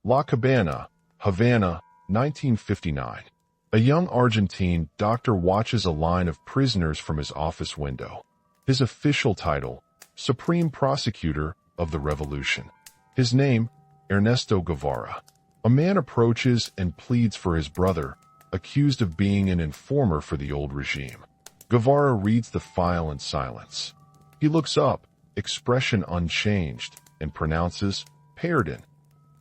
La Cabaña, Havana, 1959. A young Argentine doctor watches a line of prisoners from his office window. His official title, Supreme Prosecutor of the Revolution. His name, Ernesto Guevara. A man approaches and pleads for his brother, accused of being an informer for the old regime. Guevara reads the file in silence. He looks up, expression unchanged, and pronounces, "Pardon."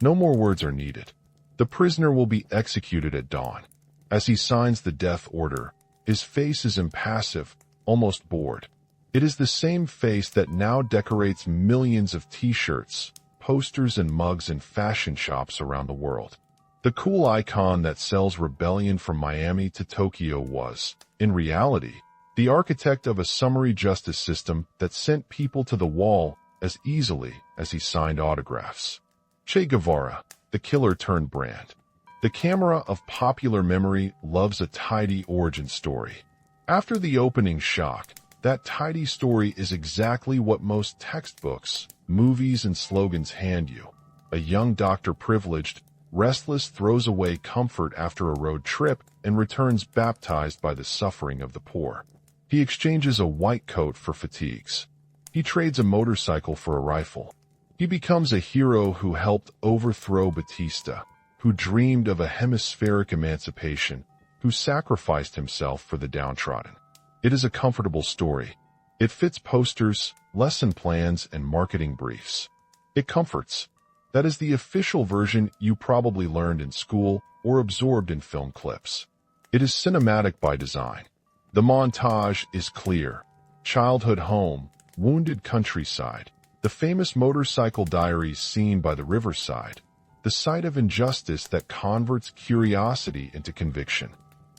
No more words are needed. The prisoner will be executed at dawn. As he signs the death order, his face is impassive, almost bored. It is the same face that now decorates millions of t-shirts, posters, and mugs in fashion shops around the world. The cool icon that sells rebellion from Miami to Tokyo was, in reality, the architect of a summary justice system that sent people to the wall as easily as he signed autographs. Che Guevara, the killer turned brand. The camera of popular memory loves a tidy origin story. After the opening shock, that tidy story is exactly what most textbooks, movies, and slogans hand you. A young doctor privileged, restless, throws away comfort after a road trip and returns baptized by the suffering of the poor. He exchanges a white coat for fatigues. He trades a motorcycle for a rifle. He becomes a hero who helped overthrow Batista, who dreamed of a hemispheric emancipation, who sacrificed himself for the downtrodden. It is a comfortable story. It fits posters, lesson plans, and marketing briefs. It comforts. That is the official version you probably learned in school or absorbed in film clips. It is cinematic by design. The montage is clear. Childhood home, wounded countryside, the famous motorcycle diaries seen by the riverside, the site of injustice that converts curiosity into conviction.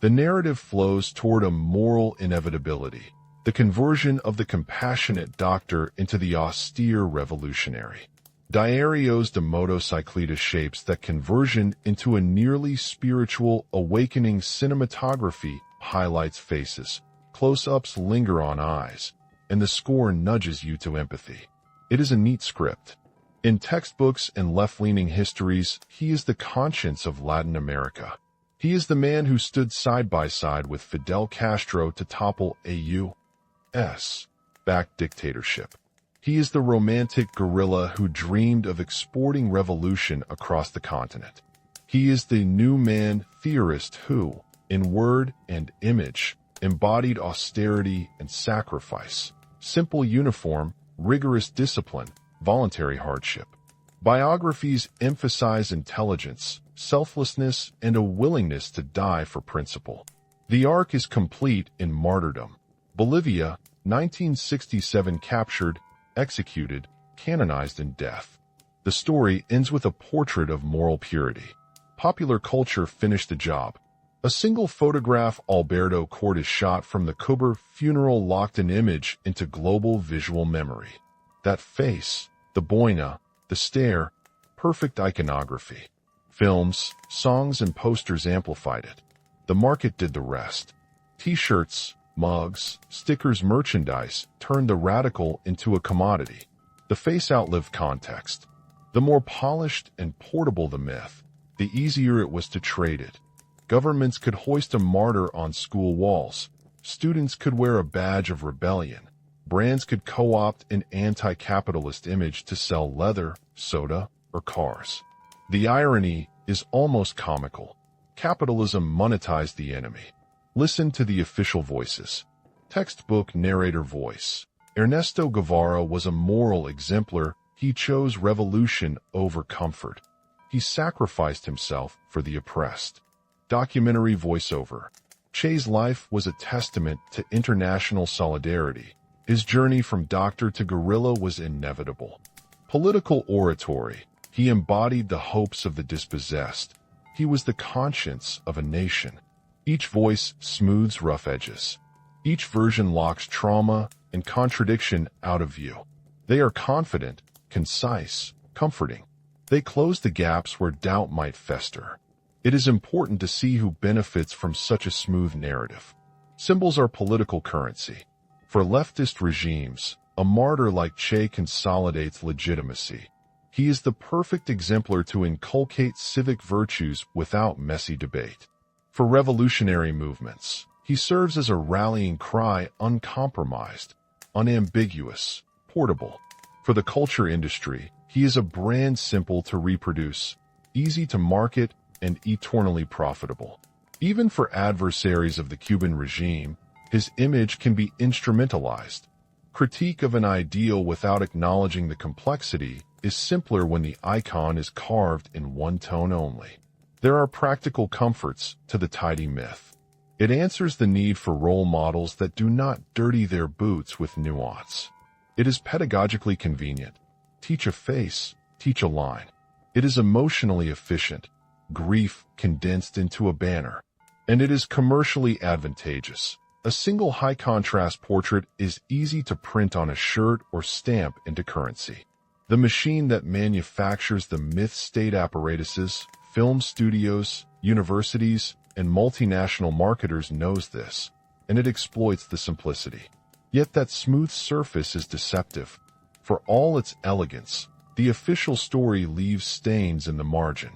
The narrative flows toward a moral inevitability, the conversion of the compassionate doctor into the austere revolutionary. Diarios de Motocicleta shapes that conversion into a nearly spiritual awakening. Cinematography highlights faces, close-ups linger on eyes, and the score nudges you to empathy. It is a neat script. In textbooks and left-leaning histories, he is the conscience of Latin America. He is the man who stood side by side with Fidel Castro to topple a U.S.-backed dictatorship. He is the romantic guerrilla who dreamed of exporting revolution across the continent. He is the new man theorist who, in word and image, embodied austerity and sacrifice, simple uniform, rigorous discipline, voluntary hardship. Biographies emphasize intelligence, selflessness, and a willingness to die for principle. The arc is complete in martyrdom. Bolivia, 1967. Captured, executed, canonized in death. The story ends with a portrait of moral purity. Popular culture finished the job. A single photograph Alberto Cortés shot from the Cuba funeral locked an image into global visual memory. That face, the boina, the stare, perfect iconography. Films, songs, and posters amplified it. The market did the rest. T-shirts, mugs, stickers, merchandise turned the radical into a commodity. The face outlived context. The more polished and portable the myth, the easier it was to trade it. Governments could hoist a martyr on school walls. Students could wear a badge of rebellion. Brands could co-opt an anti-capitalist image to sell leather, soda, or cars. The irony is almost comical. Capitalism monetized the enemy. Listen to the official voices. Textbook narrator voice. Ernesto Guevara was a moral exemplar. He chose revolution over comfort. He sacrificed himself for the oppressed. Documentary voiceover. Che's life was a testament to international solidarity. His journey from doctor to guerrilla was inevitable. Political oratory. He embodied the hopes of the dispossessed. He was the conscience of a nation. Each voice smooths rough edges. Each version locks trauma and contradiction out of view. They are confident, concise, comforting. They close the gaps where doubt might fester. It is important to see who benefits from such a smooth narrative. Symbols are political currency. For leftist regimes, a martyr like Che consolidates legitimacy. He is the perfect exemplar to inculcate civic virtues without messy debate. For revolutionary movements, he serves as a rallying cry, uncompromised, unambiguous, portable. For the culture industry, he is a brand simple to reproduce, easy to market, and eternally profitable. Even for adversaries of the Cuban regime, his image can be instrumentalized. Critique of an ideal without acknowledging the complexity is simpler when the icon is carved in one tone only. There are practical comforts to the tidy myth. It answers the need for role models that do not dirty their boots with nuance. It is pedagogically convenient. Teach a face, teach a line. It is emotionally efficient, grief condensed into a banner. And it is commercially advantageous. A single high-contrast portrait is easy to print on a shirt or stamp into currency. The machine that manufactures the myth-state apparatuses, film studios, universities, and multinational marketers knows this, and it exploits the simplicity. Yet that smooth surface is deceptive. For all its elegance, the official story leaves stains in the margin.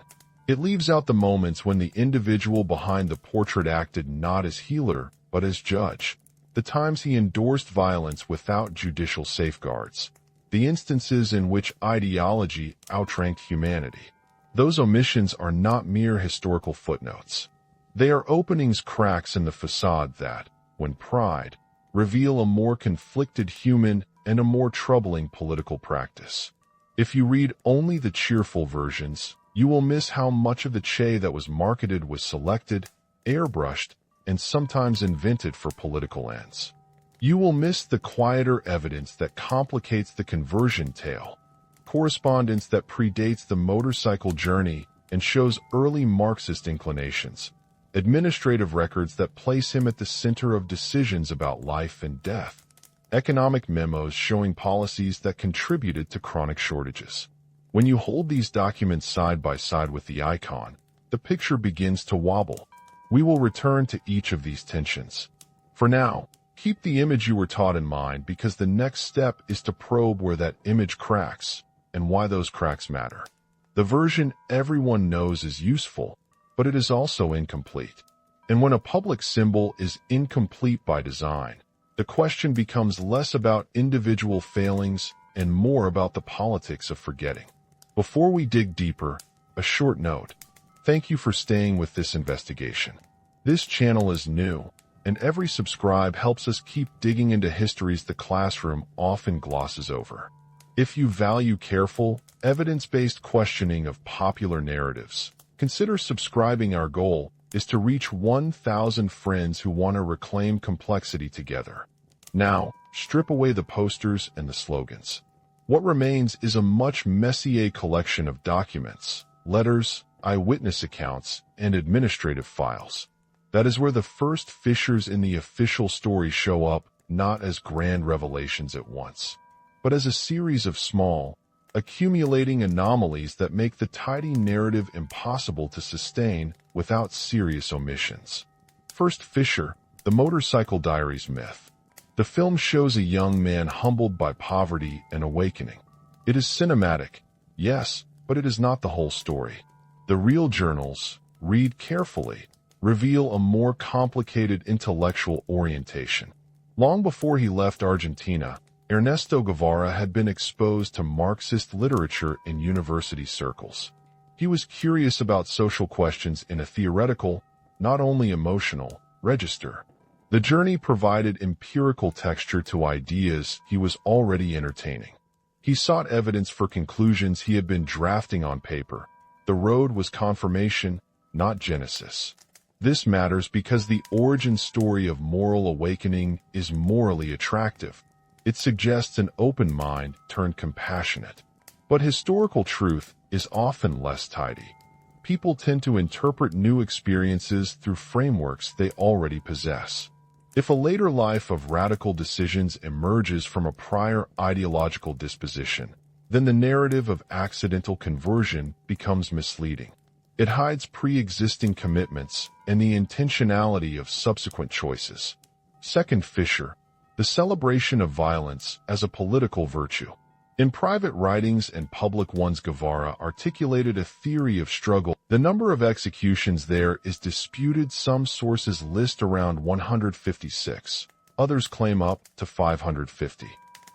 It leaves out the moments when the individual behind the portrait acted not as healer, but as judge. The times he endorsed violence without judicial safeguards. The instances in which ideology outranked humanity. Those omissions are not mere historical footnotes. They are openings, cracks in the facade that, when pried, reveal a more conflicted human and a more troubling political practice. If you read only the cheerful versions, you will miss how much of the Che that was marketed was selected, airbrushed, and sometimes invented for political ends. You will miss the quieter evidence that complicates the conversion tale, correspondence that predates the motorcycle journey and shows early Marxist inclinations, administrative records that place him at the center of decisions about life and death, economic memos showing policies that contributed to chronic shortages. When you hold these documents side by side with the icon, the picture begins to wobble. We will return to each of these tensions. For now, keep the image you were taught in mind, because the next step is to probe where that image cracks and why those cracks matter. The version everyone knows is useful, but it is also incomplete. And when a public symbol is incomplete by design, the question becomes less about individual failings and more about the politics of forgetting. Before we dig deeper, a short note. Thank you for staying with this investigation. This channel is new, and every subscribe helps us keep digging into histories the classroom often glosses over. If you value careful, evidence-based questioning of popular narratives, consider subscribing. Our goal is to reach 1,000 friends who want to reclaim complexity together. Now, strip away the posters and the slogans. What remains is a much messier collection of documents, letters, eyewitness accounts, and administrative files. That is where the first fissures in the official story show up, not as grand revelations at once, but as a series of small, accumulating anomalies that make the tidy narrative impossible to sustain without serious omissions. First fissure, the motorcycle diaries myth. The film shows a young man humbled by poverty and awakening. It is cinematic, yes, but it is not the whole story. The real journals, read carefully, reveal a more complicated intellectual orientation. Long before he left Argentina, Ernesto Guevara had been exposed to Marxist literature in university circles. He was curious about social questions in a theoretical, not only emotional, register. The journey provided empirical texture to ideas he was already entertaining. He sought evidence for conclusions he had been drafting on paper. The road was confirmation, not genesis. This matters because the origin story of moral awakening is morally attractive. It suggests an open mind turned compassionate. But historical truth is often less tidy. People tend to interpret new experiences through frameworks they already possess. If a later life of radical decisions emerges from a prior ideological disposition, then the narrative of accidental conversion becomes misleading. It hides pre-existing commitments and the intentionality of subsequent choices. Second fissure, the celebration of violence as a political virtue. In private writings and public ones, Guevara articulated a theory of struggle. The number of executions there is disputed. Some sources list around 156. Others claim up to 550.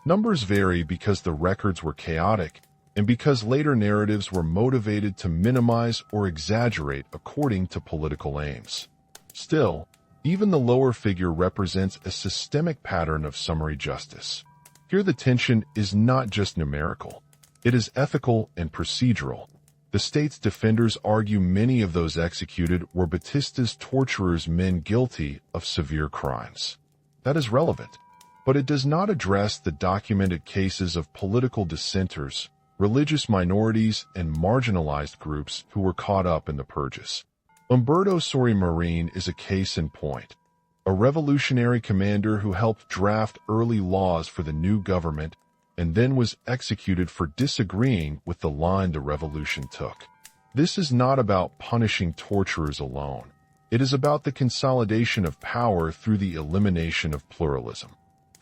Numbers vary because the records were chaotic and because later narratives were motivated to minimize or exaggerate according to political aims. Still, even the lower figure represents a systemic pattern of summary justice. Here the tension is not just numerical. It is ethical and procedural. The state's defenders argue many of those executed were Batista's torturers, men guilty of severe crimes. That is relevant, but it does not address the documented cases of political dissenters, religious minorities, and marginalized groups who were caught up in the purges. Humberto Sory is a case in point. A revolutionary commander who helped draft early laws for the new government and then was executed for disagreeing with the line the revolution took. This is not about punishing torturers alone. It is about the consolidation of power through the elimination of pluralism.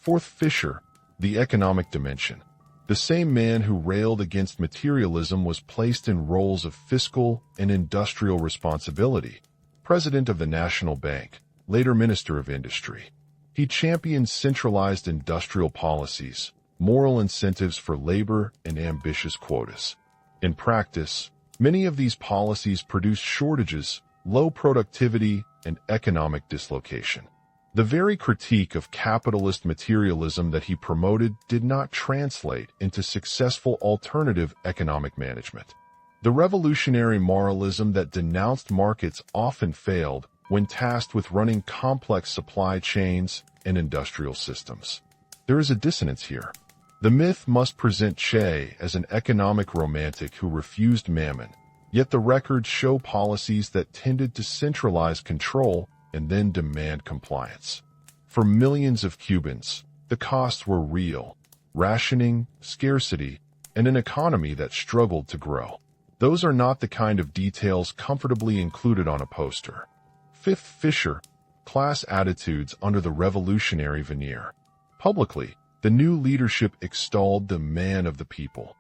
Fourth, Fisher, the economic dimension. The same man who railed against materialism was placed in roles of fiscal and industrial responsibility. President of the National Bank, later Minister of Industry. He championed centralized industrial policies, moral incentives for labor, and ambitious quotas. In practice, many of these policies produced shortages, low productivity, and economic dislocation. The very critique of capitalist materialism that he promoted did not translate into successful alternative economic management. The revolutionary moralism that denounced markets often failed when tasked with running complex supply chains and industrial systems. There is a dissonance here. The myth must present Che as an economic romantic who refused mammon, yet the records show policies that tended to centralize control and then demand compliance. For millions of Cubans, the costs were real: rationing, scarcity, and an economy that struggled to grow. Those are not the kind of details comfortably included on a poster. Fifth, Fisher, class attitudes under the revolutionary veneer. Publicly, the new leadership extolled the man of the people.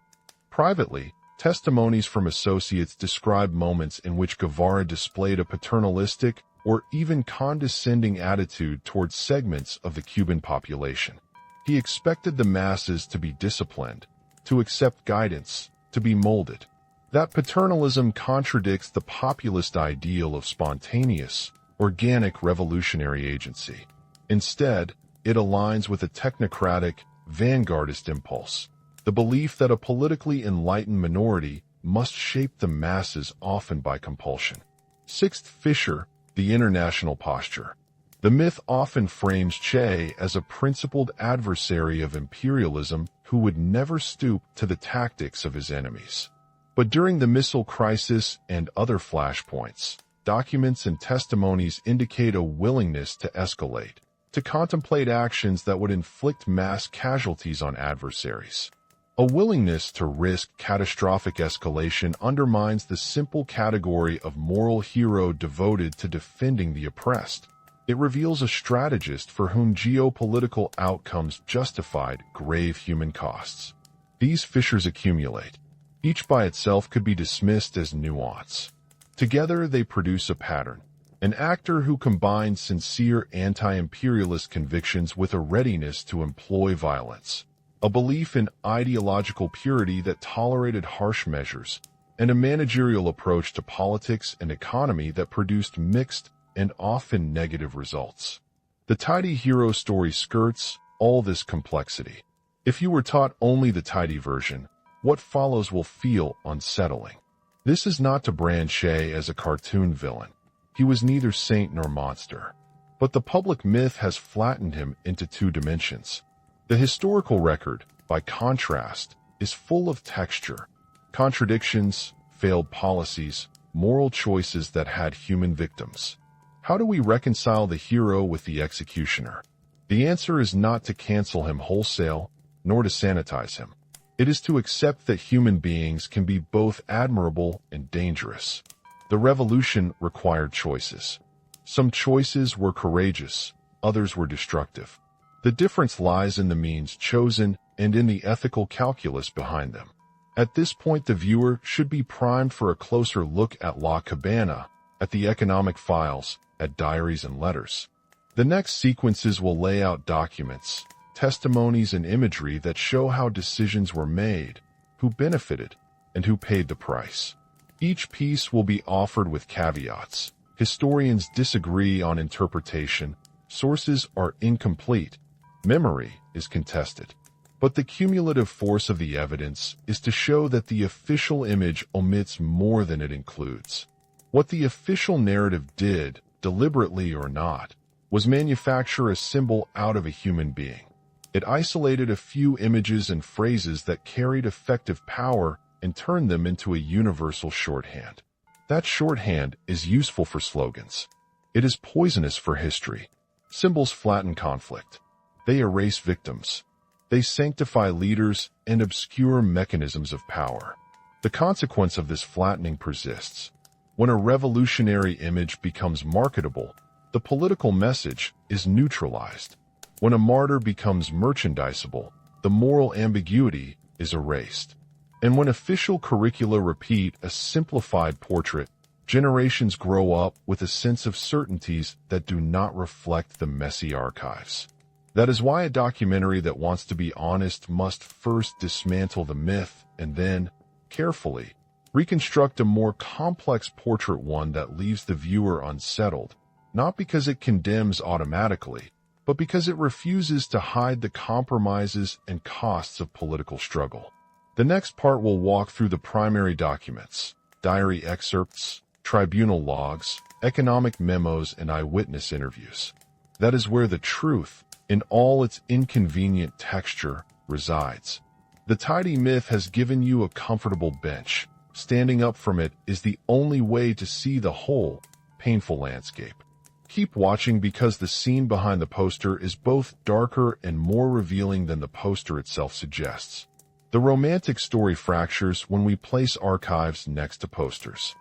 Privately, testimonies from associates describe moments in which Guevara displayed a paternalistic or even condescending attitude towards segments of the Cuban population. He expected the masses to be disciplined, to accept guidance, to be molded. That paternalism contradicts the populist ideal of spontaneous, organic revolutionary agency. Instead, it aligns with a technocratic, vanguardist impulse, the belief that a politically enlightened minority must shape the masses, often by compulsion. Sixth, Fisher, the international posture. The myth often frames Che as a principled adversary of imperialism who would never stoop to the tactics of his enemies. But during the missile crisis and other flashpoints, documents and testimonies indicate a willingness to escalate, to contemplate actions that would inflict mass casualties on adversaries. A willingness to risk catastrophic escalation undermines the simple category of moral hero devoted to defending the oppressed. It reveals a strategist for whom geopolitical outcomes justified grave human costs. These fissures accumulate. Each by itself could be dismissed as nuance. Together they produce a pattern. An actor who combines sincere anti-imperialist convictions with a readiness to employ violence, a belief in ideological purity that tolerated harsh measures, and a managerial approach to politics and economy that produced mixed and often negative results. The tidy hero story skirts all this complexity. If you were taught only the tidy version, what follows will feel unsettling. This is not to brand Che as a cartoon villain. He was neither saint nor monster. But the public myth has flattened him into two dimensions. The historical record, by contrast, is full of texture, contradictions, failed policies, moral choices that had human victims. How do we reconcile the hero with the executioner? The answer is not to cancel him wholesale, nor to sanitize him. It is to accept that human beings can be both admirable and dangerous. The revolution required choices. Some choices were courageous, others were destructive. The difference lies in the means chosen and in the ethical calculus behind them. At this point, the viewer should be primed for a closer look at La Cabaña, at the economic files, at diaries and letters. The next sequences will lay out documents, testimonies, and imagery that show how decisions were made, who benefited, and who paid the price. Each piece will be offered with caveats. Historians disagree on interpretation, sources are incomplete, memory is contested. But the cumulative force of the evidence is to show that the official image omits more than it includes. What the official narrative did, deliberately or not, was manufacture a symbol out of a human being. It isolated a few images and phrases that carried effective power and turned them into a universal shorthand. That shorthand is useful for slogans. It is poisonous for history. Symbols flatten conflict. They erase victims. They sanctify leaders and obscure mechanisms of power. The consequence of this flattening persists. When a revolutionary image becomes marketable, the political message is neutralized. When a martyr becomes merchandisable, the moral ambiguity is erased. And when official curricula repeat a simplified portrait, generations grow up with a sense of certainties that do not reflect the messy archives. That is why a documentary that wants to be honest must first dismantle the myth and then, carefully, reconstruct a more complex portrait, one that leaves the viewer unsettled, not because it condemns automatically, but because it refuses to hide the compromises and costs of political struggle. The next part will walk through the primary documents, diary excerpts, tribunal logs, economic memos, and eyewitness interviews. That is where the truth, in all its inconvenient texture, resides. The tidy myth has given you a comfortable bench. Standing up from it is the only way to see the whole, painful landscape. Keep watching, because the scene behind the poster is both darker and more revealing than the poster itself suggests. The romantic story fractures when we place archives next to posters.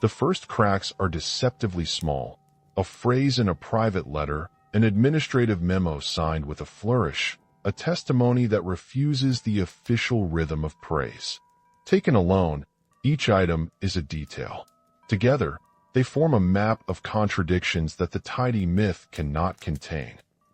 The first cracks are deceptively small. A phrase in a private letter, an administrative memo signed with a flourish, a testimony that refuses the official rhythm of praise. Taken alone, each item is a detail. Together, they form a map of contradictions that the tidy myth cannot contain.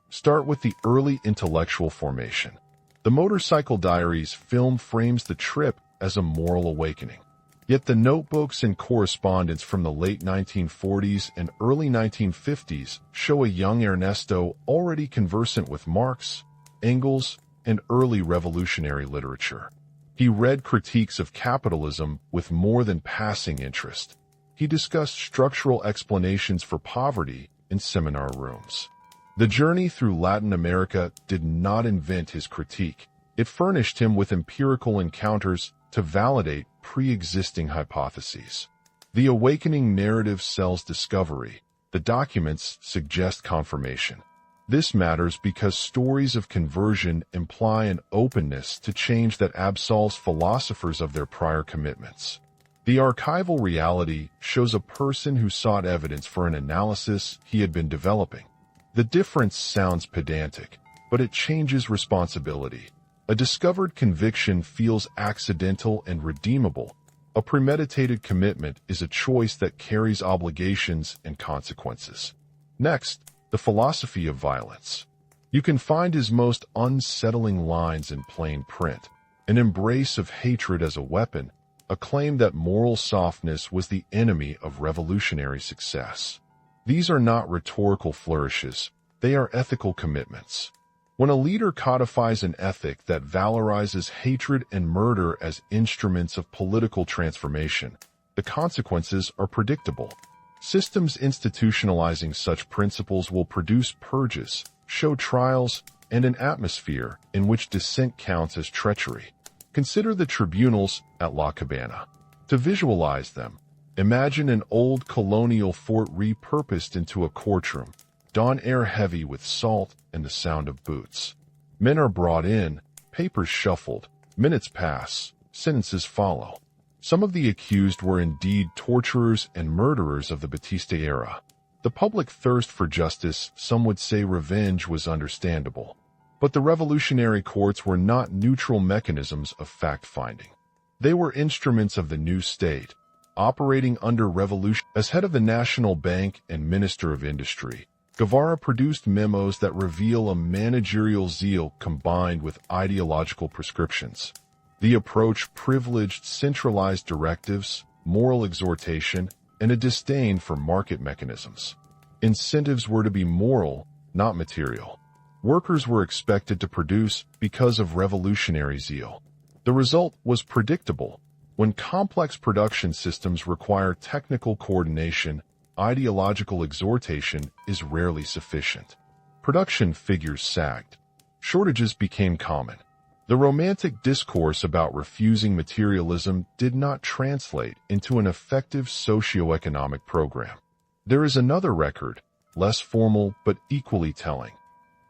Start with the early intellectual formation. The motorcycle diaries film frames the trip as a moral awakening. Yet the notebooks and correspondence from the late 1940s and early 1950s show a young Ernesto already conversant with Marx, Engels, and early revolutionary literature. He read critiques of capitalism with more than passing interest. He discussed structural explanations for poverty in seminar rooms. The journey through Latin America did not invent his critique. It furnished him with empirical encounters to validate pre-existing hypotheses. The awakening narrative sells discovery. The documents suggest confirmation. This matters because stories of conversion imply an openness to change that absolves philosophers of their prior commitments. The archival reality shows a person who sought evidence for an analysis he had been developing. The difference sounds pedantic, but it changes responsibility. A discovered conviction feels accidental and redeemable. A premeditated commitment is a choice that carries obligations and consequences. Next, the philosophy of violence. You can find his most unsettling lines in plain print. An embrace of hatred as a weapon, a claim that moral softness was the enemy of revolutionary success. These are not rhetorical flourishes, they are ethical commitments. When a leader codifies an ethic that valorizes hatred and murder as instruments of political transformation, the consequences are predictable. Systems institutionalizing such principles will produce purges, show trials, and an atmosphere in which dissent counts as treachery. Consider the tribunals at La Cabaña. To visualize them, imagine an old colonial fort repurposed into a courtroom, dawn air heavy with salt and the sound of boots. Men are brought in, papers shuffled, minutes pass, sentences follow. Some of the accused were indeed torturers and murderers of the Batista era. The public thirst for justice, some would say revenge, was understandable. But the revolutionary courts were not neutral mechanisms of fact-finding. They were instruments of the new state, operating under revolution. As head of the National Bank and Minister of Industry, Guevara produced memos that reveal a managerial zeal combined with ideological prescriptions. The approach privileged centralized directives, moral exhortation, and a disdain for market mechanisms. Incentives were to be moral, not material. Workers were expected to produce because of revolutionary zeal. The result was predictable. When complex production systems require technical coordination, ideological exhortation is rarely sufficient. Production figures sagged. Shortages became common. The romantic discourse about refusing materialism did not translate into an effective socio-economic program. There is another record, less formal but equally telling.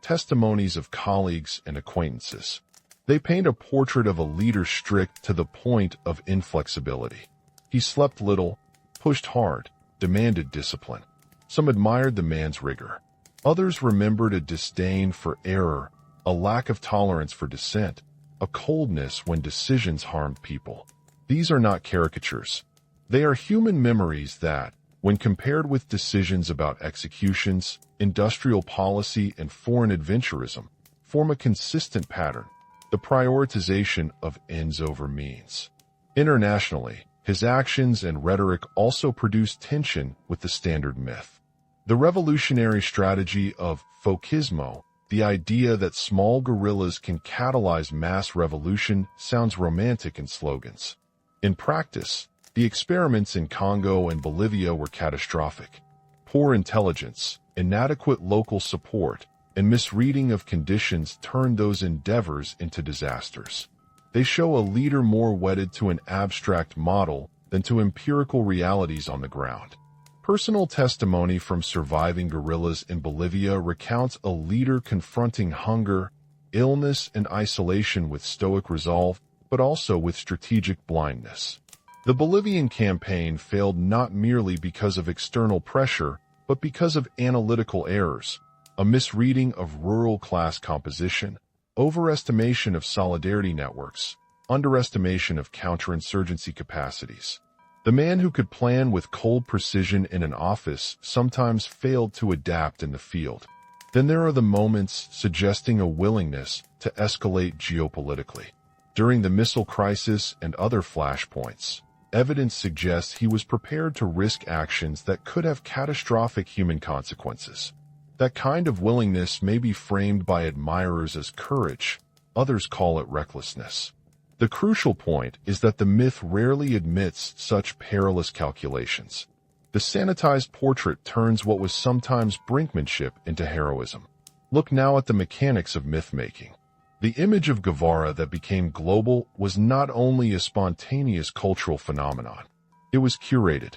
Testimonies of colleagues and acquaintances. They paint a portrait of a leader strict to the point of inflexibility. He slept little, pushed hard, demanded discipline. Some admired the man's rigor. Others remembered a disdain for error, a lack of tolerance for dissent, a coldness when decisions harmed people. These are not caricatures. They are human memories that, when compared with decisions about executions, industrial policy, and foreign adventurism, form a consistent pattern. The prioritization of ends over means. Internationally, his actions and rhetoric also produced tension with the standard myth. The revolutionary strategy of folkismo, the idea that small guerrillas can catalyze mass revolution, sounds romantic in slogans. In practice, the experiments in Congo and Bolivia were catastrophic. Poor intelligence, inadequate local support, and misreading of conditions turned those endeavors into disasters. They show a leader more wedded to an abstract model than to empirical realities on the ground. Personal testimony from surviving guerrillas in Bolivia recounts a leader confronting hunger, illness, and isolation with stoic resolve, but also with strategic blindness. The Bolivian campaign failed not merely because of external pressure, but because of analytical errors, a misreading of rural class composition, overestimation of solidarity networks, underestimation of counterinsurgency capacities. The man who could plan with cold precision in an office sometimes failed to adapt in the field. Then there are the moments suggesting a willingness to escalate geopolitically. During the missile crisis and other flashpoints, evidence suggests he was prepared to risk actions that could have catastrophic human consequences. That kind of willingness may be framed by admirers as courage, others call it recklessness. The crucial point is that the myth rarely admits such perilous calculations. The sanitized portrait turns what was sometimes brinkmanship into heroism. Look now at the mechanics of myth-making. The image of Guevara that became global was not only a spontaneous cultural phenomenon. It was curated.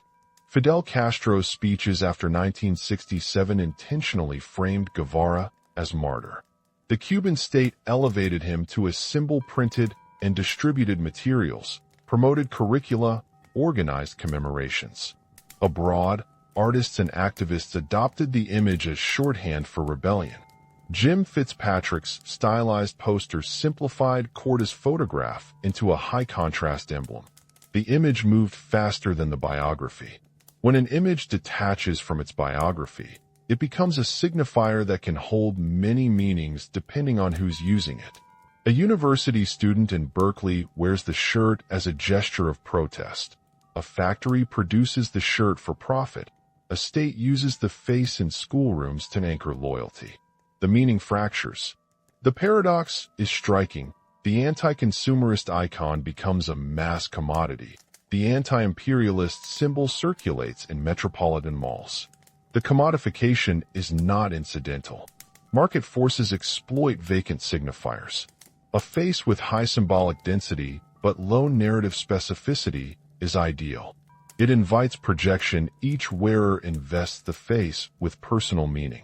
Fidel Castro's speeches after 1967 intentionally framed Guevara as martyr. The Cuban state elevated him to a symbol printed and distributed materials, promoted curricula, organized commemorations. Abroad, artists and activists adopted the image as shorthand for rebellion. Jim Fitzpatrick's stylized poster simplified Corda's photograph into a high-contrast emblem. The image moved faster than the biography. When an image detaches from its biography, it becomes a signifier that can hold many meanings depending on who's using it. A university student in Berkeley wears the shirt as a gesture of protest. A factory produces the shirt for profit. A state uses the face in schoolrooms to anchor loyalty. The meaning fractures. The paradox is striking. The anti-consumerist icon becomes a mass commodity. The anti-imperialist symbol circulates in metropolitan malls. The commodification is not incidental. Market forces exploit vacant signifiers. A face with high symbolic density but low narrative specificity is ideal. It invites projection. Each wearer invests the face with personal meaning.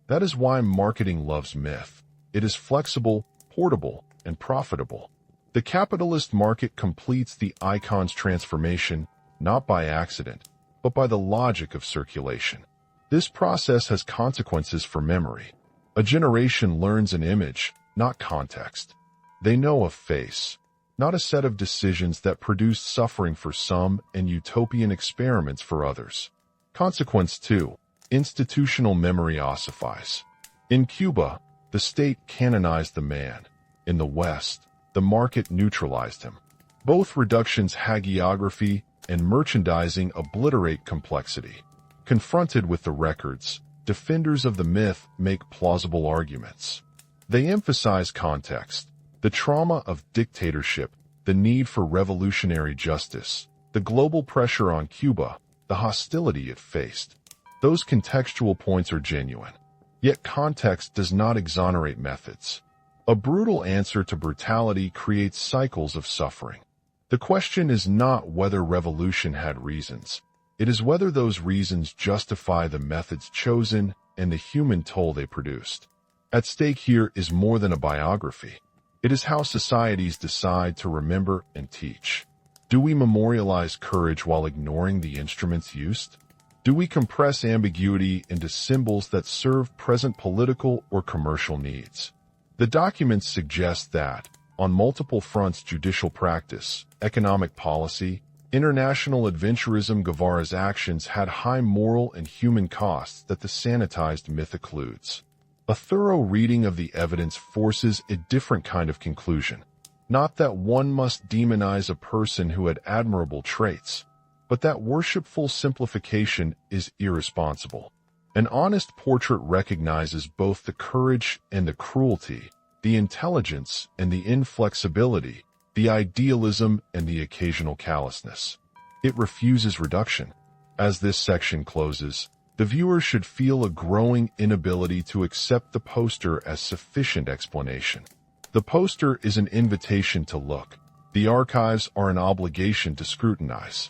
That is why marketing loves myth. It is flexible, portable, and profitable. The capitalist market completes the icon's transformation, not by accident, but by the logic of circulation. This process has consequences for memory. A generation learns an image, not context. They know a face, not a set of decisions that produce suffering for some and utopian experiments for others. Consequence 2. Institutional memory ossifies. In Cuba, the state canonized the man. In the West, the market neutralized him. Both reductions hagiography and merchandising obliterate complexity. Confronted with the records, defenders of the myth make plausible arguments. They emphasize context, the trauma of dictatorship, the need for revolutionary justice, the global pressure on Cuba, the hostility it faced. Those contextual points are genuine. Yet context does not exonerate methods. A brutal answer to brutality creates cycles of suffering. The question is not whether revolution had reasons. It is whether those reasons justify the methods chosen and the human toll they produced. At stake here is more than a biography. It is how societies decide to remember and teach. Do we memorialize courage while ignoring the instruments used? Do we compress ambiguity into symbols that serve present political or commercial needs? The documents suggest that, on multiple fronts, judicial practice, economic policy, international adventurism, Guevara's actions had high moral and human costs that the sanitized myth occludes. A thorough reading of the evidence forces a different kind of conclusion. Not that one must demonize a person who had admirable traits, but that worshipful simplification is irresponsible. An honest portrait recognizes both the courage and the cruelty, the intelligence and the inflexibility, the idealism and the occasional callousness. It refuses reduction. As this section closes, the viewer should feel a growing inability to accept the poster as sufficient explanation. The poster is an invitation to look. The archives are an obligation to scrutinize.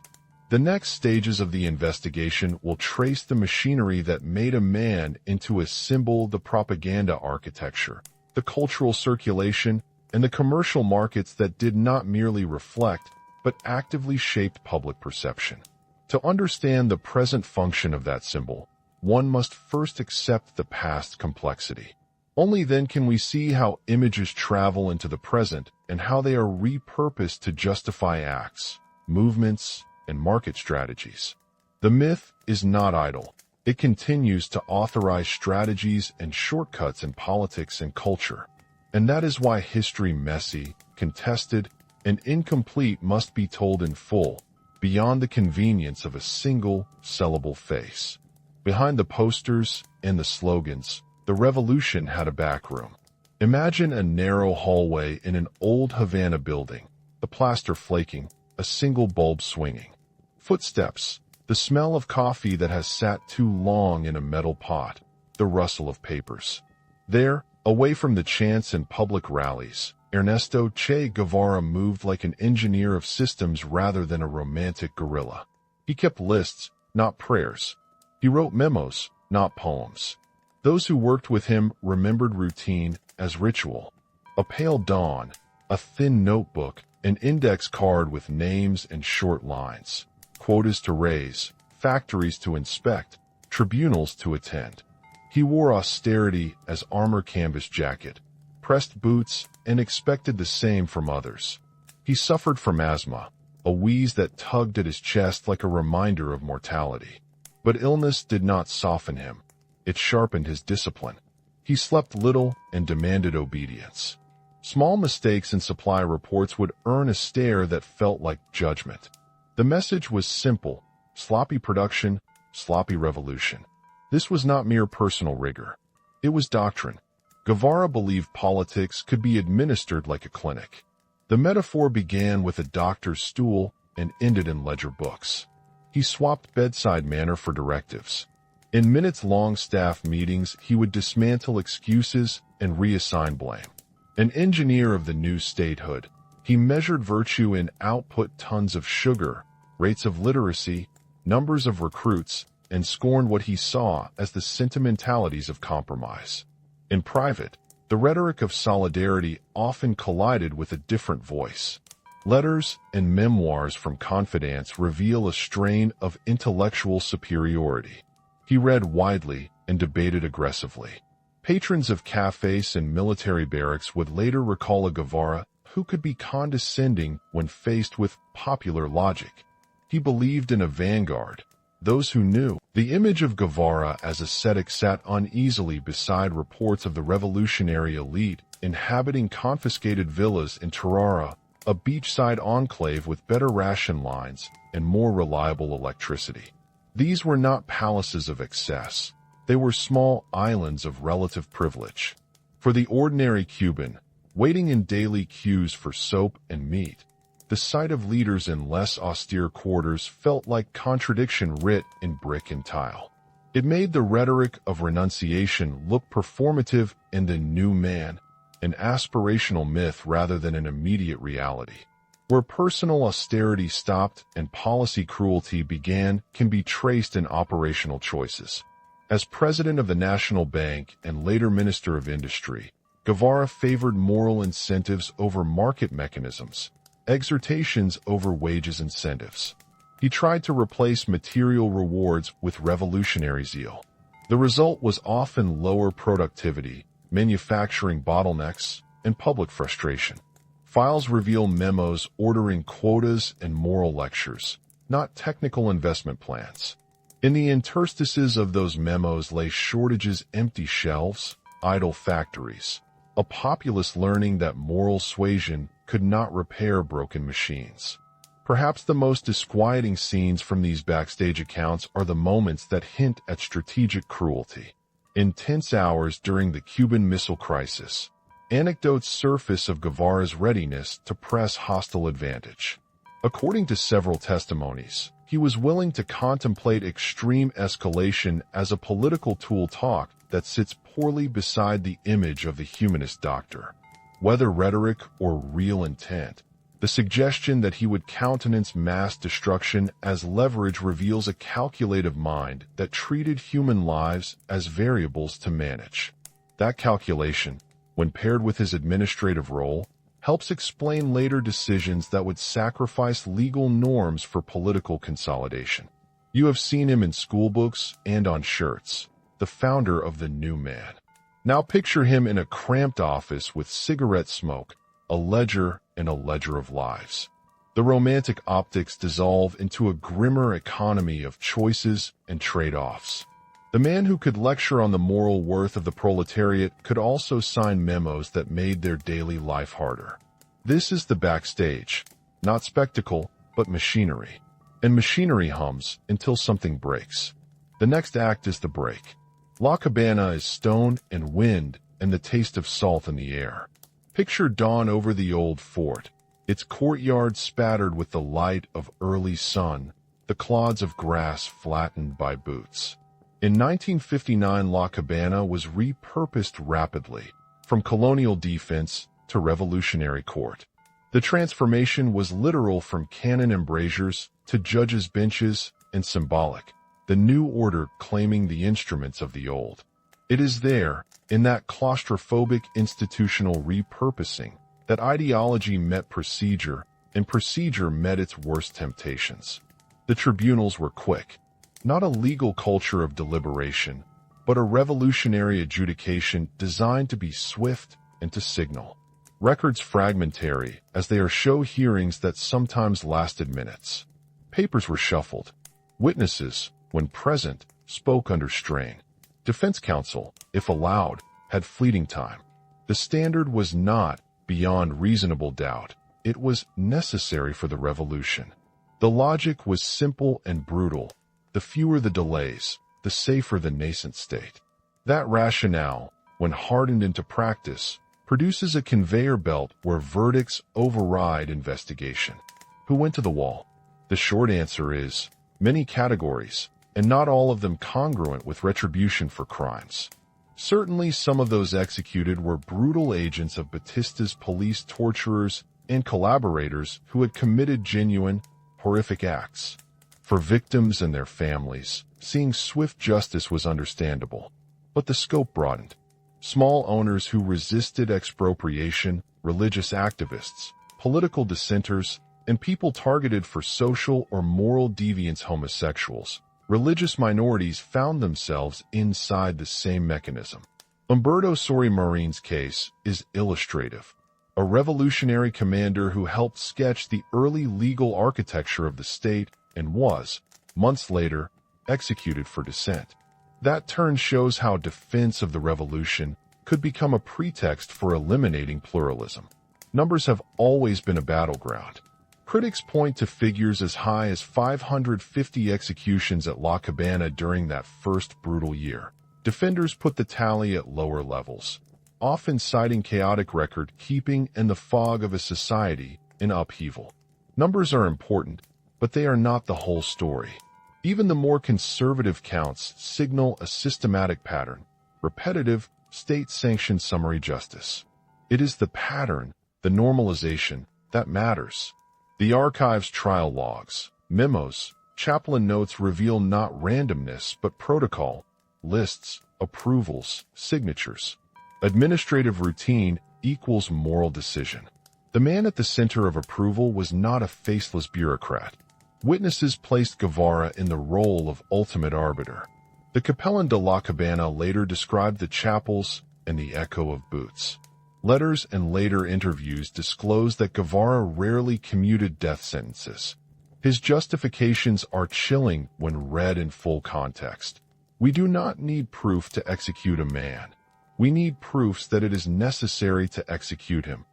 The next stages of the investigation will trace the machinery that made a man into a symbol, the propaganda architecture, the cultural circulation, and the commercial markets that did not merely reflect, but actively shaped public perception. To understand the present function of that symbol, one must first accept the past complexity. Only then can we see how images travel into the present and how they are repurposed to justify acts, movements, and market strategies. The myth is not idle. It continues to authorize strategies and shortcuts in politics and culture. And that is why history, messy, contested, and incomplete, must be told in full, beyond the convenience of a single, sellable face. Behind the posters and the slogans, the revolution had a backroom. Imagine a narrow hallway in an old Havana building, the plaster flaking, a single bulb swinging. Footsteps, the smell of coffee that has sat too long in a metal pot, the rustle of papers. There, away from the chants and public rallies, Ernesto Che Guevara moved like an engineer of systems rather than a romantic guerrilla. He kept lists, not prayers. He wrote memos, not poems. Those who worked with him remembered routine as ritual. A pale dawn, a thin notebook, an index card with names and short lines, quotas to raise, factories to inspect, tribunals to attend. He wore austerity as armor canvas jacket, pressed boots, and expected the same from others. He suffered from asthma, a wheeze that tugged at his chest like a reminder of mortality. But illness did not soften him. It sharpened his discipline. He slept little and demanded obedience. Small mistakes in supply reports would earn a stare that felt like judgment. The message was simple: sloppy production, sloppy revolution. This was not mere personal rigor. It was doctrine. Guevara believed politics could be administered like a clinic. The metaphor began with a doctor's stool and ended in ledger books. He swapped bedside manner for directives. In minutes-long staff meetings, he would dismantle excuses and reassign blame. An engineer of the new statehood, he measured virtue in output: tons of sugar, rates of literacy, numbers of recruits, and scorned what he saw as the sentimentalities of compromise. In private, the rhetoric of solidarity often collided with a different voice. Letters and memoirs from confidants reveal a strain of intellectual superiority. He read widely and debated aggressively. Patrons of cafes and military barracks would later recall a Guevara who could be condescending when faced with popular logic. He believed in a vanguard, those who knew. The image of Guevara as ascetic sat uneasily beside reports of the revolutionary elite inhabiting confiscated villas in Tarara, a beachside enclave with better ration lines and more reliable electricity. These were not palaces of excess. They were small islands of relative privilege. For the ordinary Cuban, waiting in daily queues for soap and meat, the sight of leaders in less austere quarters felt like contradiction writ in brick and tile. It made the rhetoric of renunciation look performative in the new man, an aspirational myth rather than an immediate reality. Where personal austerity stopped and policy cruelty began can be traced in operational choices. As president of the National Bank and later Minister of Industry, Guevara favored moral incentives over market mechanisms, exhortations over wages incentives. He tried to replace material rewards with revolutionary zeal. The result was often lower productivity, manufacturing bottlenecks, and public frustration. Files reveal memos ordering quotas and moral lectures, not technical investment plans. In the interstices of those memos lay shortages, empty shelves, idle factories, a populace learning that moral suasion could not repair broken machines. Perhaps the most disquieting scenes from these backstage accounts are the moments that hint at strategic cruelty. In tense hours during the Cuban Missile Crisis, anecdotes surface of Guevara's readiness to press hostile advantage. According to several testimonies, he was willing to contemplate extreme escalation as a political tool that sits poorly beside the image of the humanist doctor. Whether rhetoric or real intent, the suggestion that he would countenance mass destruction as leverage reveals a calculative mind that treated human lives as variables to manage. That calculation, when paired with his administrative role, helps explain later decisions that would sacrifice legal norms for political consolidation. You have seen him in schoolbooks and on shirts, the founder of the new man. Now picture him in a cramped office with cigarette smoke, a ledger, and a ledger of lives. The romantic optics dissolve into a grimmer economy of choices and trade-offs. The man who could lecture on the moral worth of the proletariat could also sign memos that made their daily life harder. This is the backstage, not spectacle, but machinery. And machinery hums until something breaks. The next act is the break. La Cabaña is stone and wind and the taste of salt in the air. Picture dawn over the old fort, its courtyard spattered with the light of early sun, the clods of grass flattened by boots. In 1959, La Cabaña was repurposed rapidly, from colonial defense to revolutionary court. The transformation was literal, from cannon embrasures to judges' benches, and symbolic, the new order claiming the instruments of the old. It is there, in that claustrophobic institutional repurposing, that ideology met procedure, and procedure met its worst temptations. The tribunals were quick. Not a legal culture of deliberation, but a revolutionary adjudication designed to be swift and to signal. Records fragmentary, as they are show hearings that sometimes lasted minutes. Papers were shuffled. Witnesses, when present, spoke under strain. Defense counsel, if allowed, had fleeting time. The standard was not beyond reasonable doubt. It was necessary for the revolution. The logic was simple and brutal. The fewer the delays, the safer the nascent state. That rationale, when hardened into practice, produces a conveyor belt where verdicts override investigation. Who went to the wall? The short answer is many categories, and not all of them congruent with retribution for crimes. Certainly some of those executed were brutal agents of Batista's police, torturers, and collaborators who had committed genuine, horrific acts. For victims and their families, seeing swift justice was understandable, but the scope broadened. Small owners who resisted expropriation, religious activists, political dissenters, and people targeted for social or moral deviance, homosexuals, religious minorities, found themselves inside the same mechanism. Umberto Sorimarine's case is illustrative. A revolutionary commander who helped sketch the early legal architecture of the state and was, months later, executed for dissent. That turn shows how defense of the revolution could become a pretext for eliminating pluralism. Numbers have always been a battleground. Critics point to figures as high as 550 executions at La Cabaña during that first brutal year. Defenders put the tally at lower levels, often citing chaotic record-keeping and the fog of a society in upheaval. Numbers are important, but they are not the whole story. Even the more conservative counts signal a systematic pattern, repetitive, state-sanctioned summary justice. It is the pattern, the normalization, that matters. The archive's trial logs, memos, chaplain notes reveal not randomness but protocol, lists, approvals, signatures. Administrative routine equals moral decision. The man at the center of approval was not a faceless bureaucrat. Witnesses placed Guevara in the role of ultimate arbiter. The Capellan de la Cabaña later described the chapels and the echo of boots. Letters and later interviews disclosed that Guevara rarely commuted death sentences. His justifications are chilling when read in full context. We do not need proof to execute a man. We need proofs that it is necessary to execute him.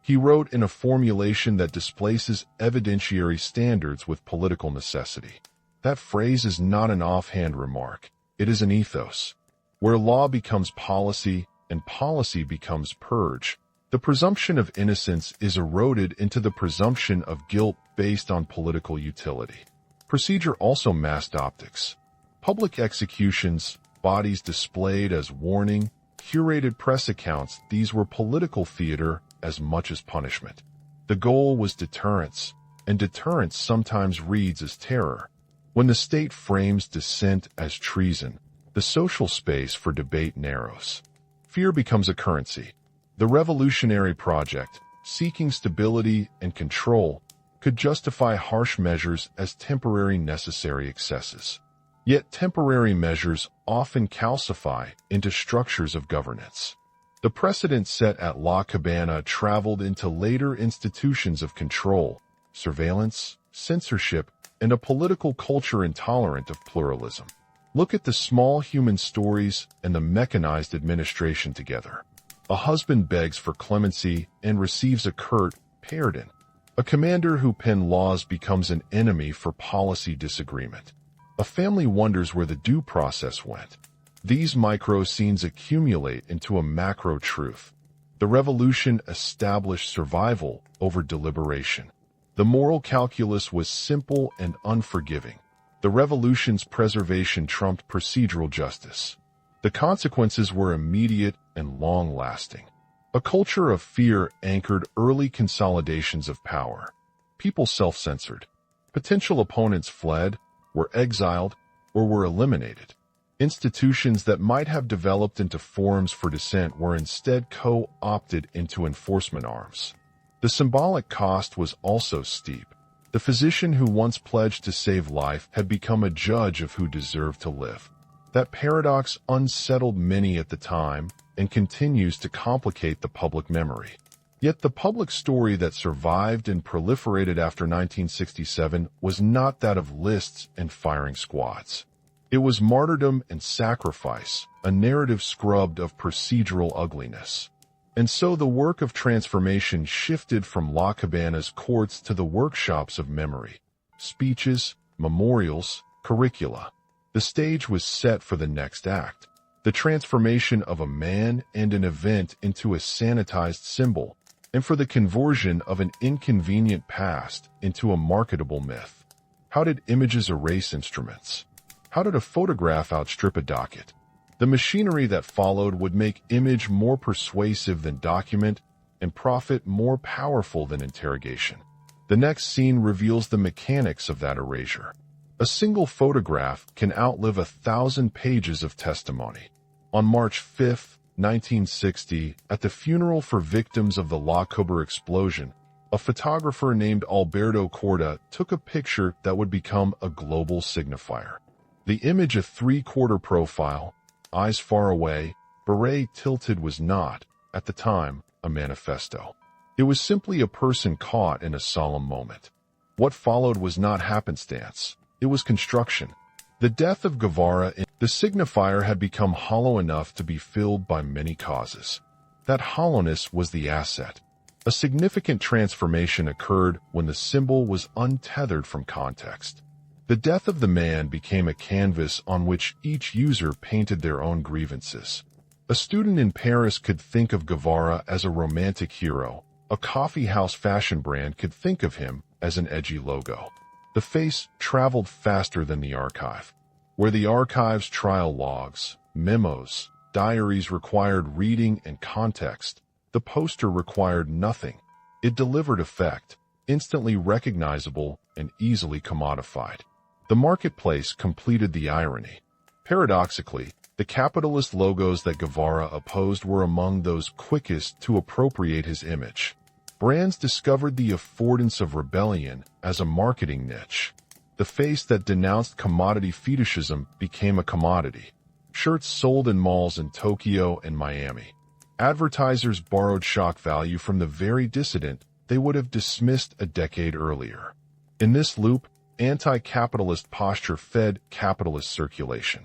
He wrote in a formulation that displaces evidentiary standards with political necessity. That phrase is not an offhand remark. It is an ethos. Where law becomes policy and policy becomes purge, the presumption of innocence is eroded into the presumption of guilt based on political utility. Procedure also masked optics. Public executions, bodies displayed as warning, curated press accounts, these were political theater as much as punishment. The goal was deterrence, and deterrence sometimes reads as terror. When the state frames dissent as treason, the social space for debate narrows. Fear becomes a currency. The revolutionary project, seeking stability and control, could justify harsh measures as temporary necessary excesses. Yet temporary measures often calcify into structures of governance. The precedent set at La Cabaña traveled into later institutions of control, surveillance, censorship, and a political culture intolerant of pluralism. Look at the small human stories and the mechanized administration together. A husband begs for clemency and receives a curt pardon. A commander who penned laws becomes an enemy for policy disagreement. A family wonders where the due process went. These micro-scenes accumulate into a macro truth. The revolution established survival over deliberation. The moral calculus was simple and unforgiving. The revolution's preservation trumped procedural justice. The consequences were immediate and long-lasting. A culture of fear anchored early consolidations of power. People self-censored. Potential opponents fled, were exiled, or were eliminated. Institutions that might have developed into forums for dissent were instead co-opted into enforcement arms. The symbolic cost was also steep. The physician who once pledged to save life had become a judge of who deserved to live. That paradox unsettled many at the time and continues to complicate the public memory. Yet the public story that survived and proliferated after 1967 was not that of lists and firing squads. It was martyrdom and sacrifice, a narrative scrubbed of procedural ugliness. And so the work of transformation shifted from La Cabaña's courts to the workshops of memory. Speeches, memorials, curricula. The stage was set for the next act. The transformation of a man and an event into a sanitized symbol, and for the conversion of an inconvenient past into a marketable myth. How did images erase instruments? How did a photograph outstrip a docket? The machinery that followed would make image more persuasive than document and profit more powerful than interrogation. The next scene reveals the mechanics of that erasure. A single photograph can outlive 1,000 pages of testimony. On March 5, 1960, at the funeral for victims of the La Cabaña explosion, a photographer named Alberto Corda took a picture that would become a global signifier. The image, a three-quarter profile, eyes far away, beret tilted was not, at the time, a manifesto. It was simply a person caught in a solemn moment. What followed was not happenstance. It was construction. The death of Guevara, the signifier had become hollow enough to be filled by many causes. That hollowness was the asset. A significant transformation occurred when the symbol was untethered from context. The death of the man became a canvas on which each user painted their own grievances. A student in Paris could think of Guevara as a romantic hero. A coffeehouse fashion brand could think of him as an edgy logo. The face traveled faster than the archive. Where the archive's trial logs, memos, diaries required reading and context, the poster required nothing. It delivered effect, instantly recognizable and easily commodified. The marketplace completed the irony. Paradoxically, the capitalist logos that Guevara opposed were among those quickest to appropriate his image. Brands discovered the affordance of rebellion as a marketing niche. The face that denounced commodity fetishism became a commodity. Shirts sold in malls in Tokyo and Miami. Advertisers borrowed shock value from the very dissident they would have dismissed a decade earlier. In this loop, anti-capitalist posture fed capitalist circulation.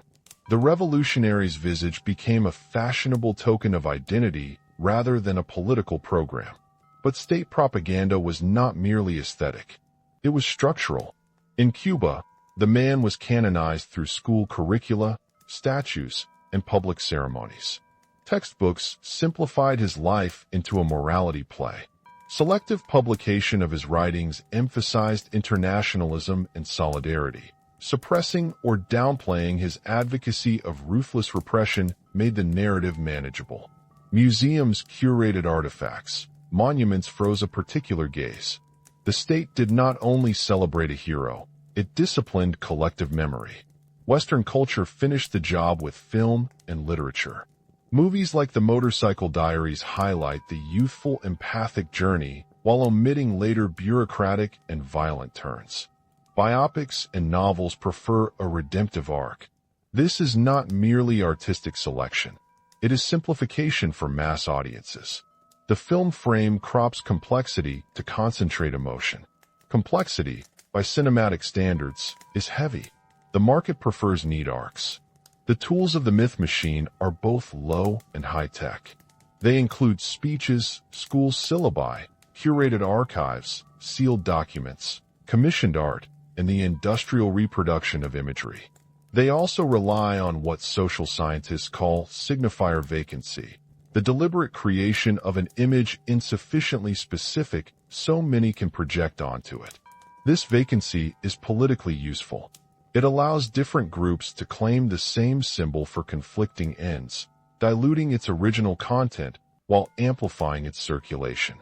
The revolutionary's visage became a fashionable token of identity rather than a political program. But state propaganda was not merely aesthetic. It was structural. In Cuba, the man was canonized through school curricula, statues, and public ceremonies. Textbooks simplified his life into a morality play. Selective publication of his writings emphasized internationalism and solidarity. Suppressing or downplaying his advocacy of ruthless repression made the narrative manageable. Museums curated artifacts. Monuments froze a particular gaze. The state did not only celebrate a hero, it disciplined collective memory. Western culture finished the job with film and literature. Movies like The Motorcycle Diaries highlight the youthful, empathic journey while omitting later bureaucratic and violent turns. Biopics and novels prefer a redemptive arc. This is not merely artistic selection. It is simplification for mass audiences. The film frame crops complexity to concentrate emotion. Complexity, by cinematic standards, is heavy. The market prefers neat arcs. The tools of the myth machine are both low and high-tech. They include speeches, school syllabi, curated archives, sealed documents, commissioned art, and the industrial reproduction of imagery. They also rely on what social scientists call signifier vacancy, the deliberate creation of an image insufficiently specific so many can project onto it. This vacancy is politically useful. It allows different groups to claim the same symbol for conflicting ends, diluting its original content while amplifying its circulation.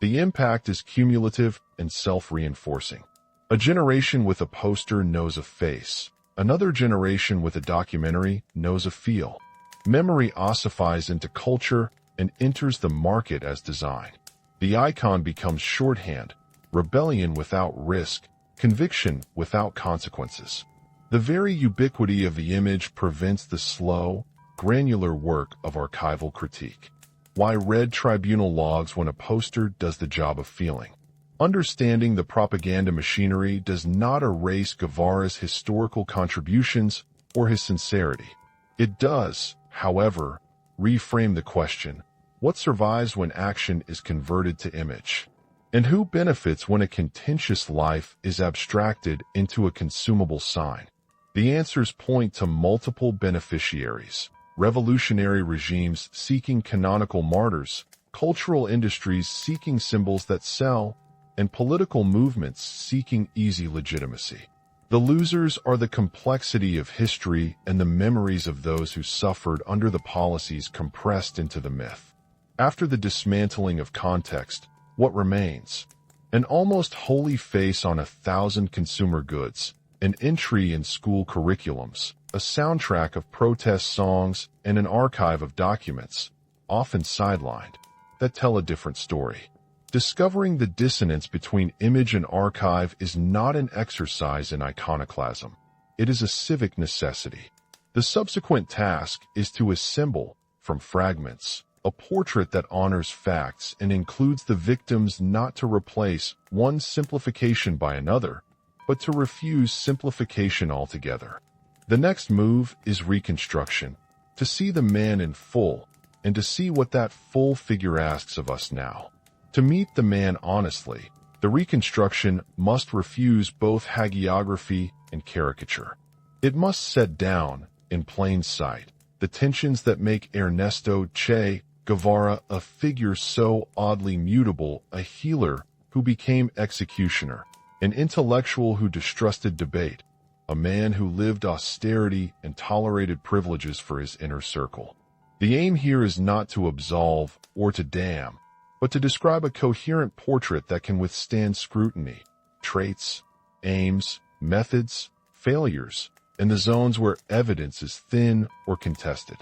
The impact is cumulative and self-reinforcing. A generation with a poster knows a face. Another generation with a documentary knows a feel. Memory ossifies into culture and enters the market as design. The icon becomes shorthand, rebellion without risk, conviction without consequences. The very ubiquity of the image prevents the slow, granular work of archival critique. Why read tribunal logs when a poster does the job of feeling? Understanding the propaganda machinery does not erase Guevara's historical contributions or his sincerity. It does, however, reframe the question, what survives when action is converted to image? And who benefits when a contentious life is abstracted into a consumable sign? The answers point to multiple beneficiaries: revolutionary regimes seeking canonical martyrs, cultural industries seeking symbols that sell, and political movements seeking easy legitimacy. The losers are the complexity of history and the memories of those who suffered under the policies compressed into the myth. After the dismantling of context, what remains? An almost holy face on 1,000 consumer goods, an entry in school curriculums, a soundtrack of protest songs, and an archive of documents, often sidelined, that tell a different story. Discovering the dissonance between image and archive is not an exercise in iconoclasm. It is a civic necessity. The subsequent task is to assemble, from Fragments, a portrait that honors facts and includes the victims not to replace one simplification by another, but to refuse simplification altogether. The next move is reconstruction, to see the man in full, and to see what that full figure asks of us now. To meet the man honestly, the reconstruction must refuse both hagiography and caricature. It must set down, in plain sight, the tensions that make Ernesto Che Guevara a figure so oddly mutable, a healer who became executioner, an intellectual who distrusted debate, a man who lived austerity and tolerated privileges for his inner circle. The aim here is not to absolve or to damn, but to describe a coherent portrait that can withstand scrutiny, traits, aims, methods, failures, and the zones where evidence is thin or contested.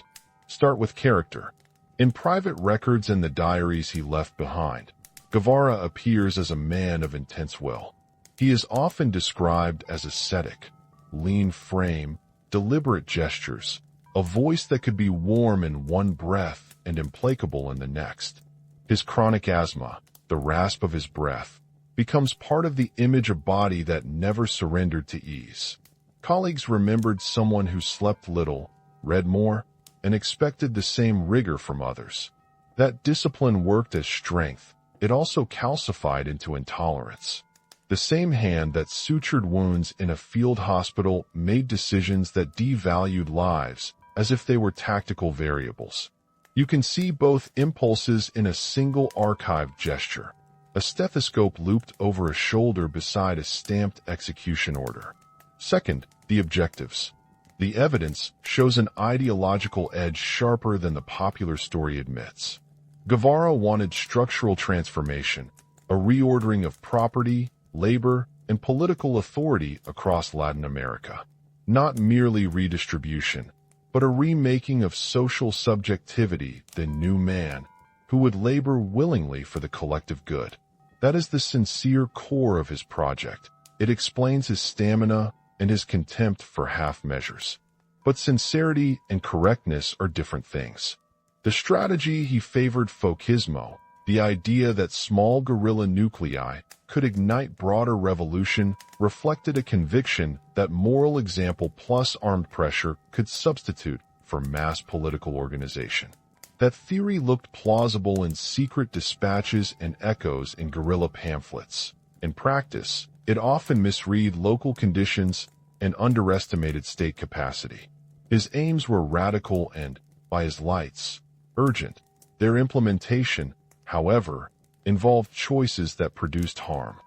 Start with character. In private records and the diaries he left behind, Guevara appears as a man of intense will. He is often described as ascetic, lean frame, deliberate gestures, a voice that could be warm in one breath and implacable in the next. His chronic asthma, the rasp of his breath, becomes part of the image of body that never surrendered to ease. Colleagues remembered someone who slept little, read more, and expected the same rigor from others. That discipline worked as strength. It also calcified into intolerance. The same hand that sutured wounds in a field hospital made decisions that devalued lives as if they were tactical variables. You can see both impulses in a single archived gesture, a stethoscope looped over a shoulder beside a stamped execution order. Second, the objectives. The evidence shows an ideological edge sharper than the popular story admits. Guevara wanted structural transformation, a reordering of property, labor, and political authority across Latin America. Not merely redistribution, but a remaking of social subjectivity, the new man, who would labor willingly for the collective good. That is the sincere core of his project. It explains his stamina and his contempt for half measures. But sincerity and correctness are different things. The strategy he favored folkismo, the idea that small guerrilla nuclei could ignite broader revolution, reflected a conviction that moral example plus armed pressure could substitute for mass political organization. That theory looked plausible in secret dispatches and echoes in guerrilla pamphlets. In practice, it often misread local conditions and underestimated state capacity. His aims were radical and, by his lights, urgent. Their implementation, however, involved choices that produced harm.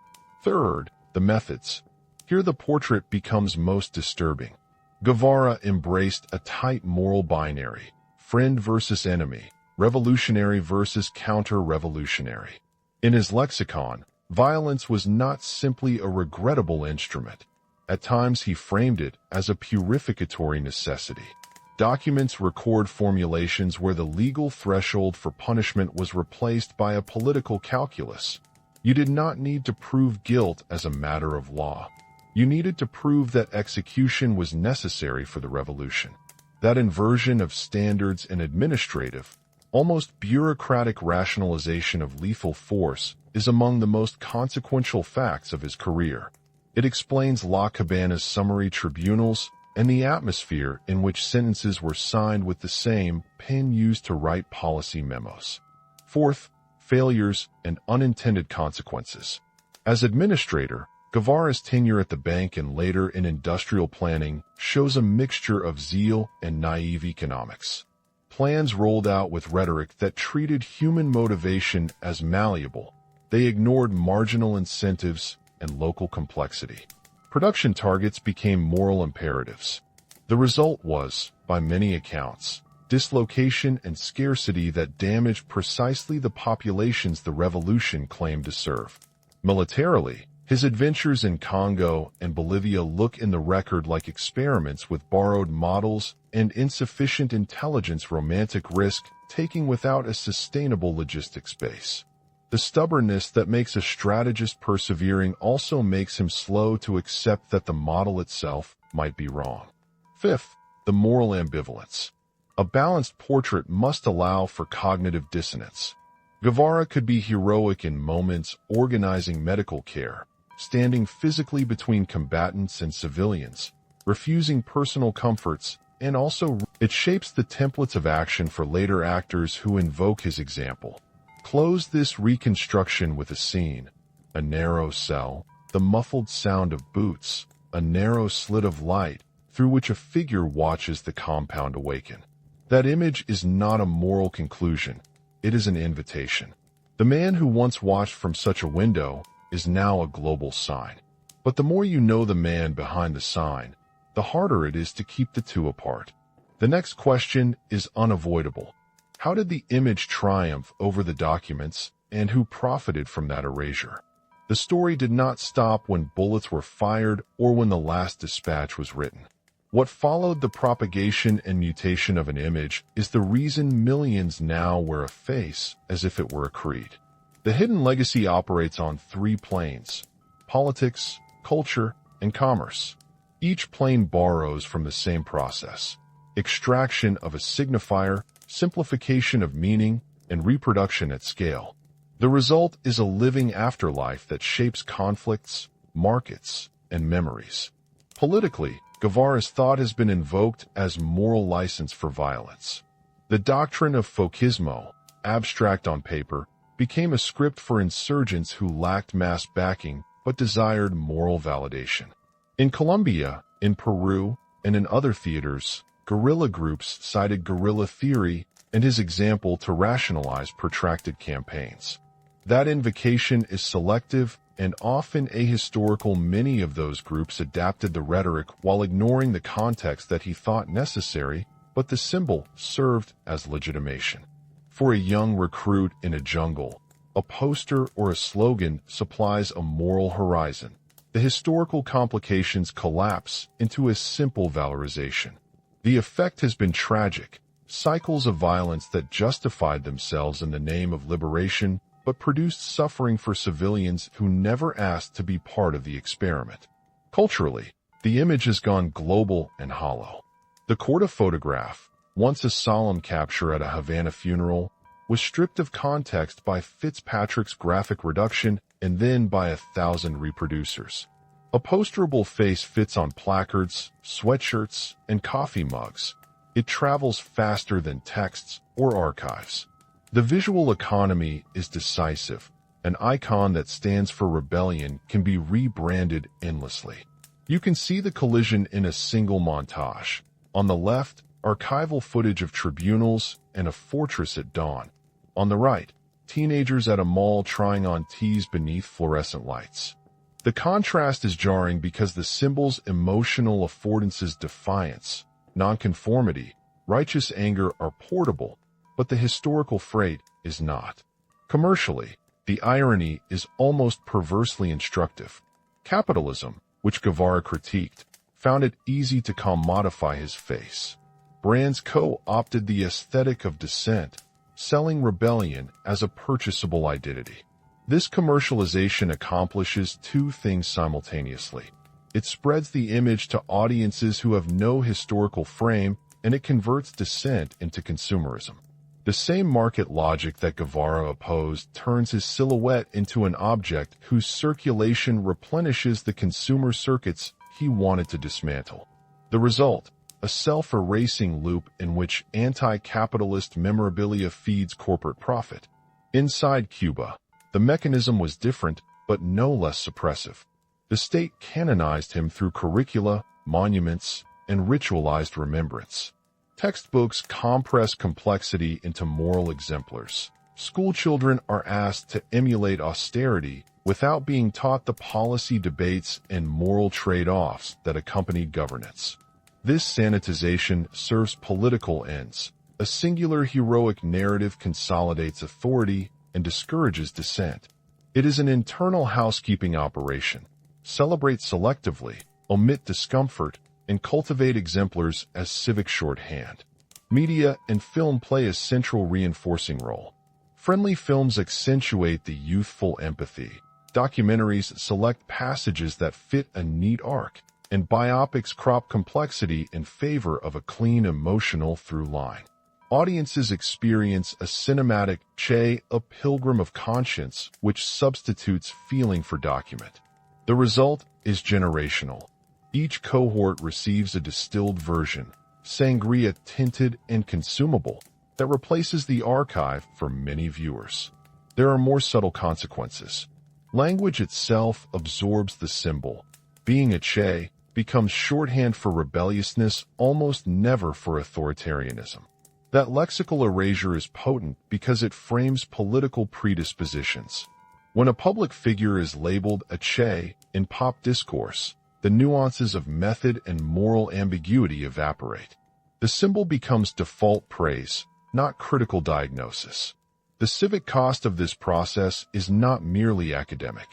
Third, the methods. Here the portrait becomes most disturbing. Guevara embraced a tight moral binary, friend versus enemy, revolutionary versus counter-revolutionary. In his lexicon, violence was not simply a regrettable instrument. At times he framed it as a purificatory necessity. Documents record formulations where the legal threshold for punishment was replaced by a political calculus. You did not need to prove guilt as a matter of law. You needed to prove that execution was necessary for the revolution. That inversion of standards and administrative, almost bureaucratic rationalization of lethal force is among the most consequential facts of his career. It explains La Cabaña's summary tribunals and the atmosphere in which sentences were signed with the same pen used to write policy memos. Fourth, failures and unintended consequences. As administrator, Guevara's tenure at the bank and later in industrial planning shows a mixture of zeal and naive economics. Plans rolled out with rhetoric that treated human motivation as malleable. They ignored marginal incentives and local complexity. Production targets became moral imperatives. The result was, by many accounts, dislocation and scarcity that damaged precisely the populations the revolution claimed to serve. Militarily, his adventures in Congo and Bolivia look in the record like experiments with borrowed models and insufficient intelligence, romantic risk-taking without a sustainable logistics base. The stubbornness that makes a strategist persevering also makes him slow to accept that the model itself might be wrong. Fifth, the moral ambivalence. A balanced portrait must allow for cognitive dissonance. Guevara could be heroic in moments organizing medical care, standing physically between combatants and civilians, refusing personal comforts, and also it shapes the templates of action for later actors who invoke his example. Close this reconstruction with a scene: a narrow cell, the muffled sound of boots, a narrow slit of light through which a figure watches the compound awaken. That image is not a moral conclusion, it is an invitation. The man who once watched from such a window is now a global sign. But the more you know the man behind the sign, the harder it is to keep the two apart. The next question is unavoidable. How did the image triumph over the documents, and who profited from that erasure? The story did not stop when bullets were fired or when the last dispatch was written. What followed the propagation and mutation of an image is the reason millions now wear a face as if it were a creed. The hidden legacy operates on three planes: politics, culture, and commerce. Each plane borrows from the same process: extraction of a signifier, simplification of meaning, and reproduction at scale. The result is a living afterlife that shapes conflicts, markets, and memories. Politically, Guevara's thought has been invoked as moral license for violence. The doctrine of Fouquismo, abstract on paper, became a script for insurgents who lacked mass backing but desired moral validation. In Colombia, in Peru, and in other theaters, guerrilla groups cited guerrilla theory and his example to rationalize protracted campaigns. That invocation is selective and often ahistorical. Many of those groups adapted the rhetoric while ignoring the context that he thought necessary, but the symbol served as legitimation. For a young recruit in a jungle, a poster or a slogan supplies a moral horizon. The historical complications collapse into a simple valorization. The effect has been tragic: cycles of violence that justified themselves in the name of liberation but produced suffering for civilians who never asked to be part of the experiment. Culturally, the image has gone global and hollow. The Corda photograph, once a solemn capture at a Havana funeral, was stripped of context by Fitzpatrick's graphic reduction and then by 1,000 reproducers. A posterable face fits on placards, sweatshirts, and coffee mugs. It travels faster than texts or archives. The visual economy is decisive. An icon that stands for rebellion can be rebranded endlessly. You can see the collision in a single montage. On the left, archival footage of tribunals and a fortress at dawn. On the right, teenagers at a mall trying on tees beneath fluorescent lights. The contrast is jarring because the symbol's emotional affordances, defiance, nonconformity, righteous anger are portable, but the historical freight is not. Commercially, the irony is almost perversely instructive. Capitalism, which Guevara critiqued, found it easy to commodify his face. Brands co-opted the aesthetic of dissent, selling rebellion as a purchasable identity. This commercialization accomplishes two things simultaneously. It spreads the image to audiences who have no historical frame, and it converts dissent into consumerism. The same market logic that Guevara opposed turns his silhouette into an object whose circulation replenishes the consumer circuits he wanted to dismantle. The result: a self-erasing loop in which anti-capitalist memorabilia feeds corporate profit. Inside Cuba, the mechanism was different, but no less suppressive. The state canonized him through curricula, monuments, and ritualized remembrance. Textbooks compress complexity into moral exemplars. Schoolchildren are asked to emulate austerity without being taught the policy debates and moral trade-offs that accompanied governance. This sanitization serves political ends. A singular heroic narrative consolidates authority and discourages dissent. It is an internal housekeeping operation. Celebrate selectively, omit discomfort, and cultivate exemplars as civic shorthand. Media and film play a central reinforcing role. Friendly films accentuate the youthful empathy. Documentaries select passages that fit a neat arc. and biopics crop complexity in favor of a clean emotional through line. Audiences experience a cinematic Che, a pilgrim of conscience, which substitutes feeling for document. The result is generational. Each cohort receives a distilled version, sangria tinted and consumable, that replaces the archive for many viewers. There are more subtle consequences. Language itself absorbs the symbol. Being a Che becomes shorthand for rebelliousness, almost never for authoritarianism. That lexical erasure is potent because it frames political predispositions. When a public figure is labeled a Che in pop discourse, the nuances of method and moral ambiguity evaporate. The symbol becomes default praise, not critical diagnosis. The civic cost of this process is not merely academic.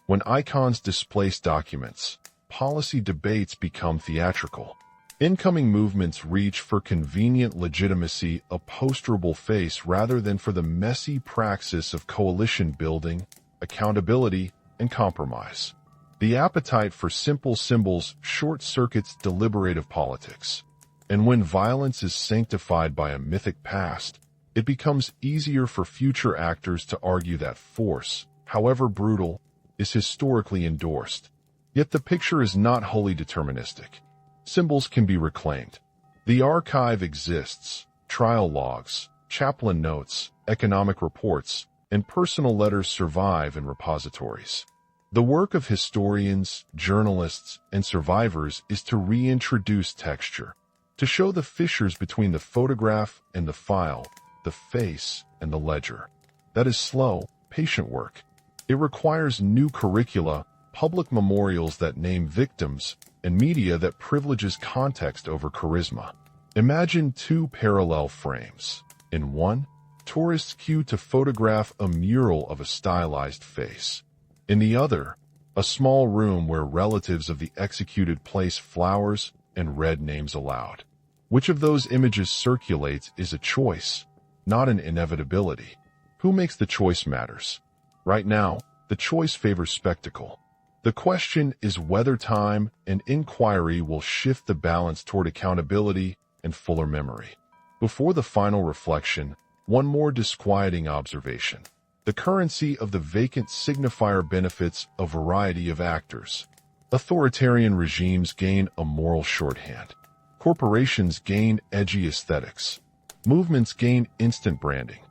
When icons displace documents, policy debates become theatrical. Incoming movements reach for convenient legitimacy, a posterable face, rather than for the messy praxis of coalition building, accountability, and compromise. The appetite for simple symbols short-circuits deliberative politics. And when violence is sanctified by a mythic past, it becomes easier for future actors to argue that force, however brutal, is historically endorsed. Yet the picture is not wholly deterministic. Symbols can be reclaimed. The archive exists. Trial logs, chaplain notes, economic reports, and personal letters survive in repositories. The work of historians, journalists, and survivors is to reintroduce texture, to show the fissures between the photograph and the file, the face and the ledger. That is slow, patient work. It requires new curricula, public memorials that name victims, and media that privileges context over charisma. Imagine two parallel frames. In one, tourists queue to photograph a mural of a stylized face. In the other, a small room where relatives of the executed place flowers and read names aloud. Which of those images circulates is a choice, not an inevitability. Who makes the choice matters. Right now, the choice favors spectacle. The question is whether time and inquiry will shift the balance toward accountability and fuller memory. Before the final reflection, one more disquieting observation. The currency of the vacant signifier benefits a variety of actors. Authoritarian regimes gain a moral shorthand. Corporations gain edgy aesthetics. Movements gain instant branding.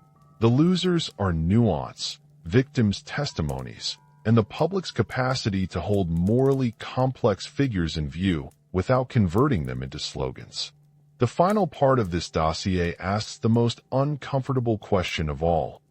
The losers are nuance, victims' testimonies, and the public's capacity to hold morally complex figures in view without converting them into slogans. The final part of this dossier asks the most uncomfortable question of all.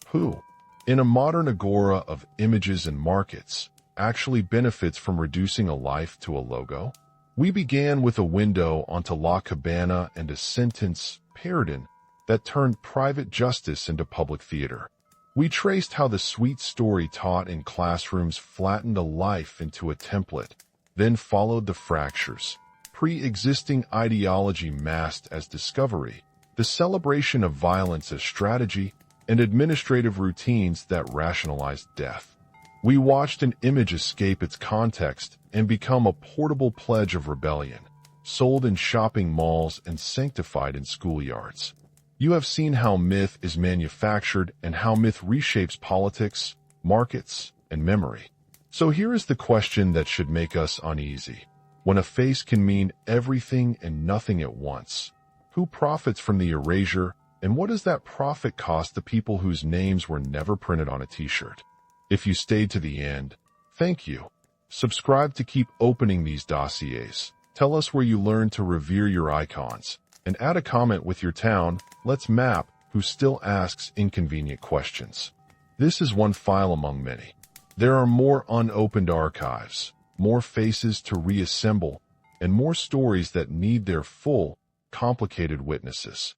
Who, in a modern agora of images and markets, actually benefits from reducing a life to a logo? We began with a window onto La Cabaña and a sentence, pardon, that turned private justice into public theater. We traced how the sweet story taught in classrooms flattened a life into a template, then followed the fractures, pre-existing ideology masked as discovery, the celebration of violence as strategy, and administrative routines that rationalized death. We watched an image escape its context and become a portable pledge of rebellion, sold in shopping malls and sanctified in schoolyards. You have seen how myth is manufactured and how myth reshapes politics, markets, and memory. So here is the question that should make us uneasy. When a face can mean everything and nothing at once, who profits from the erasure, and what does that profit cost the people whose names were never printed on a t-shirt? If you stayed to the end, thank you. Subscribe to keep opening these dossiers. Tell us where you learned to revere your icons. And add a comment with your town. Let's map who still asks inconvenient questions. This is one file among many. There are more unopened archives, more faces to reassemble, and more stories that need their full, complicated witnesses.